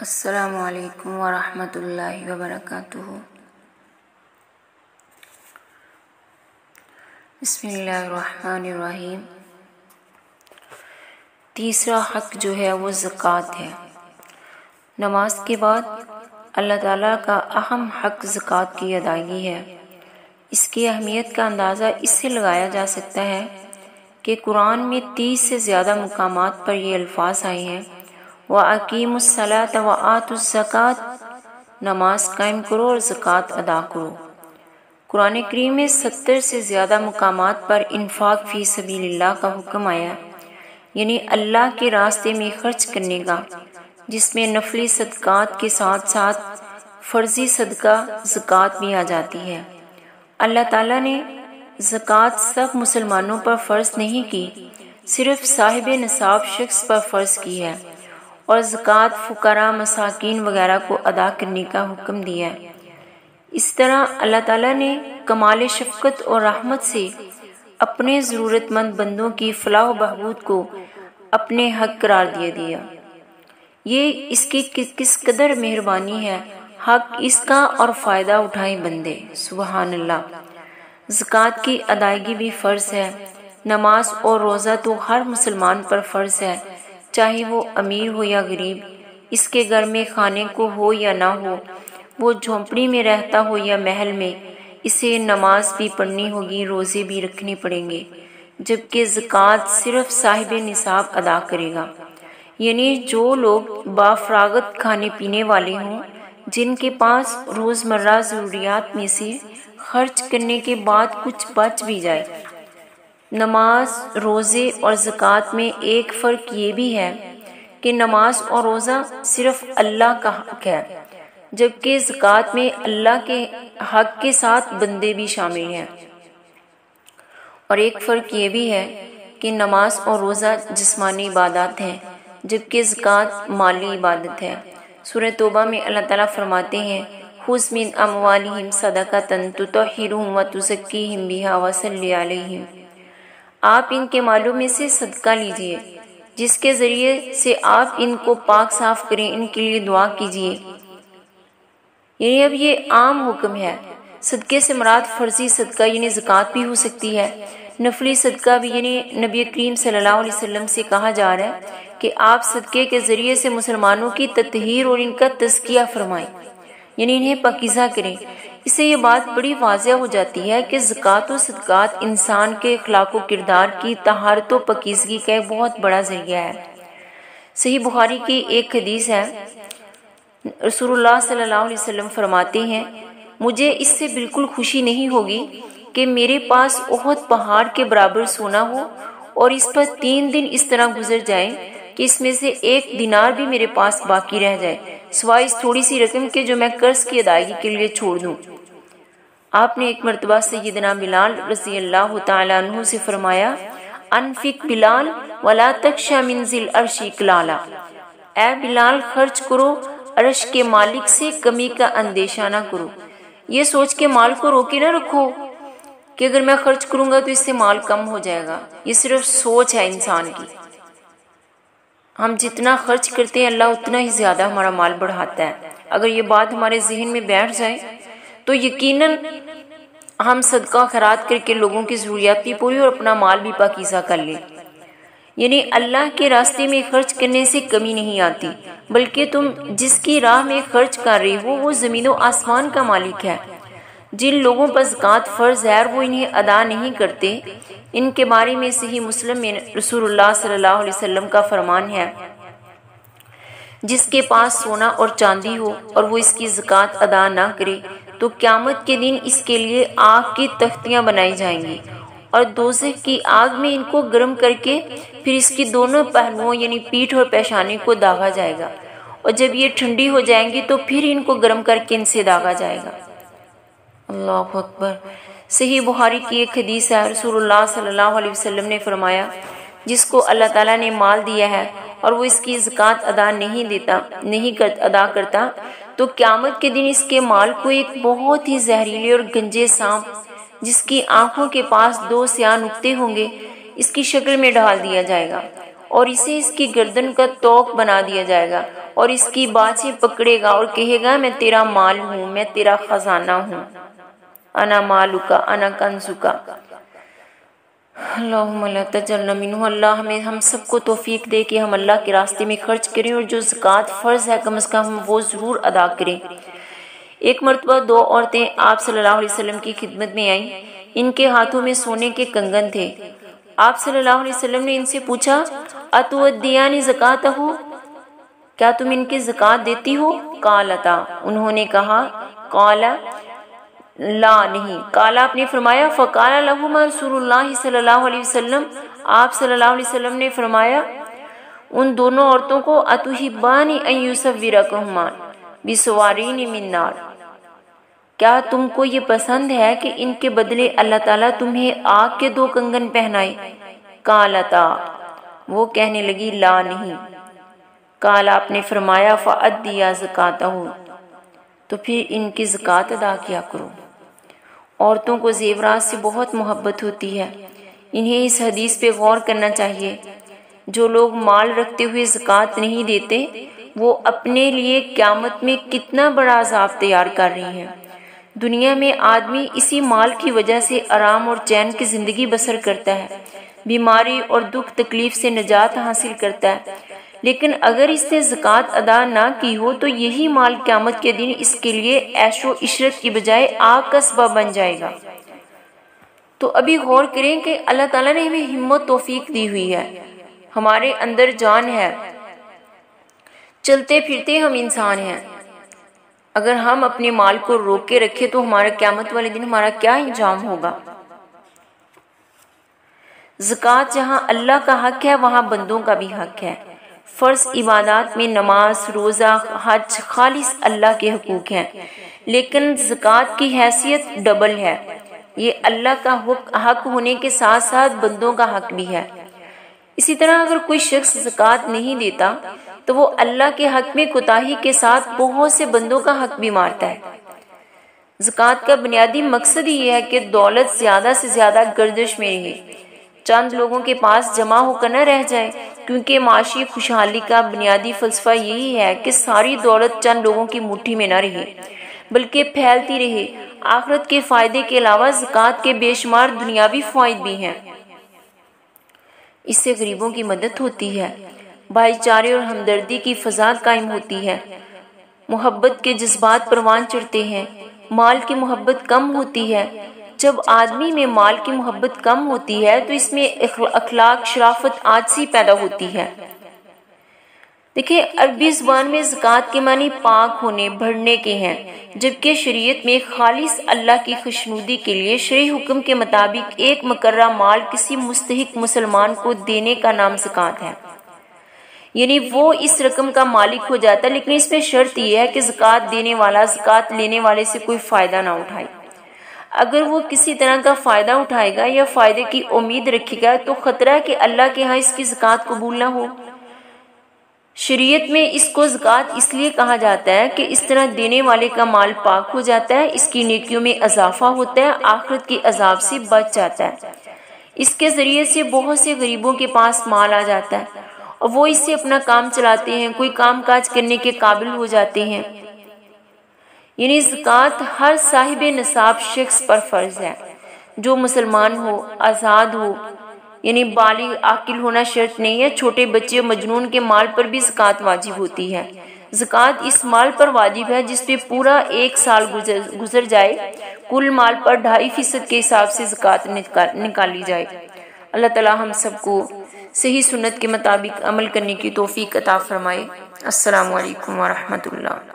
السلام علیکم ورحمۃ اللہ وبرکاتہ۔ بسم اللہ الرحمن الرحیم۔ تیسرا حق جو ہے وہ زکوٰۃ ہے۔ نماز کے بعد اللہ تعالیٰ کا اہم حق زکوٰۃ کی ادائیگی ہے۔ اس کی اہمیت کا اندازہ اس سے لگایا جا سکتا ہے کہ قرآن میں 30 سے زیادہ مقامات پر یہ الفاظ آئے ہیں، وَأَقِیمُوا الصَّلَاةَ وَآتُوا الزَّکَاةَ، نماز قائم کرو اور زکوٰۃ ادا کرو۔ قرآن کریم میں 70 سے زیادہ مقامات پر انفاق فی سبیل اللہ کا حکم آیا ہے، یعنی اللہ کے راستے میں خرچ کرنے کا، جس میں نفلی صدقات کے ساتھ ساتھ فرضی صدقہ زکوٰۃ بھی آ جاتی ہے۔ اللہ تعالیٰ نے زکوٰۃ سب مسلمانوں پر فرض نہیں کی، صرف صاحب نصاب شخص پر فرض کی ہے، اور زکوٰۃ فقراء، مساکین وغیرہ کو ادا کرنے کا حکم دیا ہے۔ اس طرح اللہ تعالیٰ نے کمال شفقت اور رحمت سے اپنے ضرورت مند بندوں کی فلاح و بہبود کو اپنے حق قرار دیا۔ یہ اس کی کس قدر مہربانی ہے، حق اس کا اور فائدہ اٹھائیں بندے، سبحان اللہ۔ زکوٰۃ کی ادائیگی بھی فرض ہے۔ نماز اور روزہ تو ہر مسلمان پر فرض ہے، چاہے وہ امیر ہو یا غریب، اس کے گھر میں کھانے کو ہو یا نہ ہو، وہ جھونپڑی میں رہتا ہو یا محل میں، اسے نماز بھی پڑھنی ہوگی، روزے بھی رکھنے پڑیں گے، جبکہ زکوٰۃ صرف صاحب نصاب ادا کرے گا، یعنی جو لوگ بافراغت کھانے پینے والے ہوں، جن کے پاس روزمرہ ضروریات میں سے خرچ کرنے کے بعد کچھ بچ بھی جائے۔ نماز، روزے اور زکوٰۃ میں ایک فرق یہ بھی ہے کہ نماز اور روزہ صرف اللہ کا حق ہے، جبکہ زکوٰۃ میں اللہ کے حق کے ساتھ بندے بھی شامل ہیں۔ اور ایک فرق یہ بھی ہے کہ نماز اور روزہ جسمانی عبادات ہیں، جبکہ زکوٰۃ مالی عبادت ہے۔ سورہ توبہ میں اللہ تعالیٰ فرماتے ہیں، خُذْ مِنْ أَمْوَالِهِمْ صَدَقَةً تُطَہِّرُهُمْ وَتُزَکِّیہم بِہَا وَصَلِّ عَلَیہم، آپ ان کے مالوں میں سے صدقہ لیجئے جس کے ذریعے سے آپ ان کو پاک صاف کریں، ان کے لیے دعا کیجئے۔ یعنی اب یہ عام حکم ہے۔ صدقے سے مراد فرضی صدقہ یعنی زکوٰۃ بھی ہو سکتی ہے، نفلی صدقہ بھی، یعنی نبی کریم صلی اللہ علیہ وسلم سے کہا جا رہا ہے کہ آپ صدقے کے ذریعے سے مسلمانوں کی تطہیر اور ان کا تزکیہ فرمائیں، یعنی انہیں پاکیزہ کریں۔ اس سے یہ بات بڑی واضح ہو جاتی ہے کہ زکوٰۃ و صدقات انسان کے اخلاق و کردار کی طہارت و پاکیزگی کا ایک بہت بڑا ذریعہ ہے۔ صحیح بخاری کی ایک حدیث ہے، رسول اللہ صلی اللہ علیہ وسلم فرماتے ہیں، مجھے اس سے بالکل خوشی نہیں ہوگی کہ میرے پاس احد پہاڑ کے برابر سونا ہو اور اس پر 3 دن اس طرح گزر جائیں کہ اس میں سے 1 دینار بھی میرے پاس باقی رہ جائے، سوائے اس تھوڑی سی رقم کے جو میں قرض کی ادائیگی کے لیے چھوڑ دوں۔ آپ نے ایک مرتبہ سیدنا بلال رضی اللہ تعالیٰ عنہ سے فرمایا، انفق بلال ولا تخشى من ذی العرش اقلالا، اے بلال خرچ کرو، عرش کے مالک سے کمی کا اندیشہ نہ کرو۔ یہ سوچ کے مال کو روکے نہ رکھو کہ اگر میں خرچ کروں گا تو اس سے مال کم ہو جائے گا، یہ صرف سوچ ہے انسان کی۔ ہم جتنا خرچ کرتے ہیں اللہ اتنا ہی زیادہ ہمارا مال بڑھاتا ہے۔ اگر یہ بات ہمارے ذہن میں بیٹھ جائے تو یقیناً ہم صدقہ خیرات کر کے لوگوں کی ضروریات بھی پوری اور اپنا مال بھی پاکیزہ کر لیں۔ یعنی اللہ کے راستے میں خرچ کرنے سے کمی نہیں آتی، بلکہ تم جس کی راہ میں خرچ کر رہے ہو وہ زمین و آسمان کا مالک ہے۔ جن لوگوں پر زکوٰۃ فرض ہے اور وہ انہیں ادا نہیں کرتے، ان کے بارے میں صحیح مسلم میں رسول اللہ صلی اللہ علیہ وسلم کا فرمان ہے، جس کے پاس سونا اور چاندی ہو اور وہ اس کی زکوٰۃ ادا نہ کرے تو قیامت کے دن اس کے لیے آگ کی تختیاں بنائی جائیں گی اور دوزخ کی آگ میں ان کو گرم کر کے پھر اس کی دونوں پہلوؤں یعنی پیٹھ اور پیشانی کو داغا جائے گا، اور جب یہ ٹھنڈی ہو جائیں گی تو پھر ان کو گرم کر کے ان سے داغا جائے گا۔ اللہ اکبر۔ صحیح بخاری کی ایک حدیث ہے، رسول اللہ صلی اللہ علیہ وسلم نے فرمایا، جس کو اللہ تعالیٰ نے مال دیا ہے اور وہ اس کی زکوٰۃ ادا کرتا تو قیامت کے دن اس کے مال کو ایک بہت ہی زہریلے اور گنجے سانپ جس کی آنکھوں کے پاس 2 سیاہ نقطے ہوں گے اس کی شکل میں ڈال دیا جائے گا، اور اسے اس کی گردن کا توق بنا دیا جائے گا اور اس کی باچھیں پکڑے گا اور کہے گا میں تیرا مال ہوں، میں تیرا خزانہ ہوں، انا مالکا انا کنزکا۔ اللہم لا تجعلنا منہ، اللہ ہم سب کو توفیق دے کہ ہم اللہ کے راستے میں خرچ کریں اور جو زکوٰۃ فرض ہے کم از کم ہم وہ ضرور ادا کریں۔ ایک مرتبہ دو عورتیں آپ صلی اللہ علیہ وسلم کی خدمت میں آئیں، ان کے ہاتھوں میں سونے کے کنگن تھے۔ آپ صلی اللہ علیہ وسلم نے ان سے پوچھا اتؤدیان زکاتہ، کیا تم ان کی زکوٰۃ دیتی ہو؟ قالتا، انہوں نے کہا، قال لا نہیں، قال آپ نے فرمایا فقال لہما رسول اللہ صلی اللہ علیہ وسلم، آپ صلی اللہ علیہ وسلم نے فرمایا ان دونوں عورتوں کو اتحبان ان یصورکہما بسوارین من نار، کیا تم کو یہ پسند ہے کہ ان کے بدلے اللہ تعالیٰ تمہیں آگ کے دو کنگن پہنائے؟ قالتا، وہ کہنے لگی لا نہیں۔ قال آپ نے فرمایا فأدیا زکاتہ، تو پھر ان کی زکوٰۃ ادا کیا کرو۔ عورتوں کو زیورات سے بہت محبت ہوتی ہے، انہیں اس حدیث پہ غور کرنا چاہیے۔ جو لوگ مال رکھتے ہوئے زکوٰۃ نہیں دیتے وہ اپنے لیے قیامت میں کتنا بڑا عذاب تیار کر رہی ہیں۔ دنیا میں آدمی اسی مال کی وجہ سے آرام اور چین کی زندگی بسر کرتا ہے، بیماری اور دکھ تکلیف سے نجات حاصل کرتا ہے، لیکن اگر اس نے زکوٰۃ ادا نہ کی ہو تو یہی مال قیامت کے دن اس کے لیے عیش و عشرت کی بجائے آگ کا سبب بن جائے گا۔ تو ابھی غور کریں کہ اللہ تعالیٰ نے ہمیں ہمت توفیق دی ہوئی ہے، ہمارے اندر جان ہے، چلتے پھرتے ہم انسان ہیں۔ اگر ہم اپنے مال کو روک کے رکھے تو ہمارا قیامت والے دن ہمارا کیا انجام ہوگا؟ زکوٰۃ جہاں اللہ کا حق ہے وہاں بندوں کا بھی حق ہے۔ فرض عبادات میں نماز، روزہ، حج خالص اللہ کے حقوق ہیں، لیکن زکوٰۃ کی حیثیت ڈبل ہے، یہ اللہ کا حق ہونے کے ساتھ ساتھ بندوں کا حق بھی ہے۔ اسی طرح اگر کوئی شخص زکوٰۃ نہیں دیتا تو وہ اللہ کے حق میں کوتاہی کے ساتھ بہت سے بندوں کا حق بھی مارتا ہے۔ زکوٰۃ کا بنیادی مقصد یہ ہے کہ دولت زیادہ سے زیادہ گردش میں رہے، چند لوگوں کے پاس جمع ہو کر نہ رہ جائے، کیونکہ معاشی خوشحالی کا بنیادی فلسفہ یہی ہے کہ ساری دولت چند لوگوں کی مٹھی میں نہ رہے بلکہ پھیلتی رہے۔ آخرت کے فائدے کے علاوہ زکوٰۃ کے بے شمار دنیاوی فوائد بھی ہیں۔ اس سے غریبوں کی مدد ہوتی ہے، بھائی چارے اور ہمدردی کی فضا قائم ہوتی ہے، محبت کے جذبات پروان چڑھتے ہیں، مال کی محبت کم ہوتی ہے۔ جب آدمی میں مال کی محبت کم ہوتی ہے تو اس میں اخلاق، شرافت، عاجزی پیدا ہوتی ہے۔ دیکھیں عربی زبان میں زکوٰۃ کے معنی پاک ہونے، بھرنے کے ہیں، جبکہ شریعت میں خالص اللہ کی خوشنودی کے لیے شرعی حکم کے مطابق ایک مقررہ مال کسی مستحق مسلمان کو دینے کا نام زکوٰۃ ہے، یعنی وہ اس رقم کا مالک ہو جاتا ہے، لیکن اس میں شرط یہ ہے کہ زکوٰۃ دینے والا زکوٰۃ لینے والے سے کوئی فائدہ نہ اٹھائے۔ اگر وہ کسی طرح کا فائدہ اٹھائے گا یا فائدے کی امید رکھے گا تو خطرہ ہے کہ اللہ کے ہاں اس کی زکوٰۃ قبول نہ ہو۔ شریعت میں اس کو زکوٰۃ اس لیے کہا جاتا ہے کہ اس طرح دینے والے کا مال پاک ہو جاتا ہے، اس کی نیکیوں میں اضافہ ہوتا ہے، آخرت کے عذاب سے بچ جاتا ہے۔ اس کے ذریعے سے بہت سے غریبوں کے پاس مال آ جاتا ہے اور وہ اس سے اپنا کام چلاتے ہیں، کوئی کام کاج کرنے کے قابل ہو جاتے ہیں۔ یعنی زکوٰۃ ہر صاحب نصاب شخص پر فرض ہے، جو مسلمان ہو، آزاد ہو، یعنی بالغ عاقل ہونا شرط نہیں ہے، چھوٹے بچے اور مجنون کے مال پر بھی زکوٰۃ واجب ہوتی ہے۔ زکوٰۃ اس مال پر واجب ہے جس پہ پورا ایک سال گزر جائے، کل مال پر 2.5% کے حساب سے زکوٰۃ نکالی جائے۔ اللہ تعالی ہم سب کو صحیح سنت کے مطابق عمل کرنے کی توفیق عطا فرمائے۔ السلام علیکم ورحمۃ اللہ۔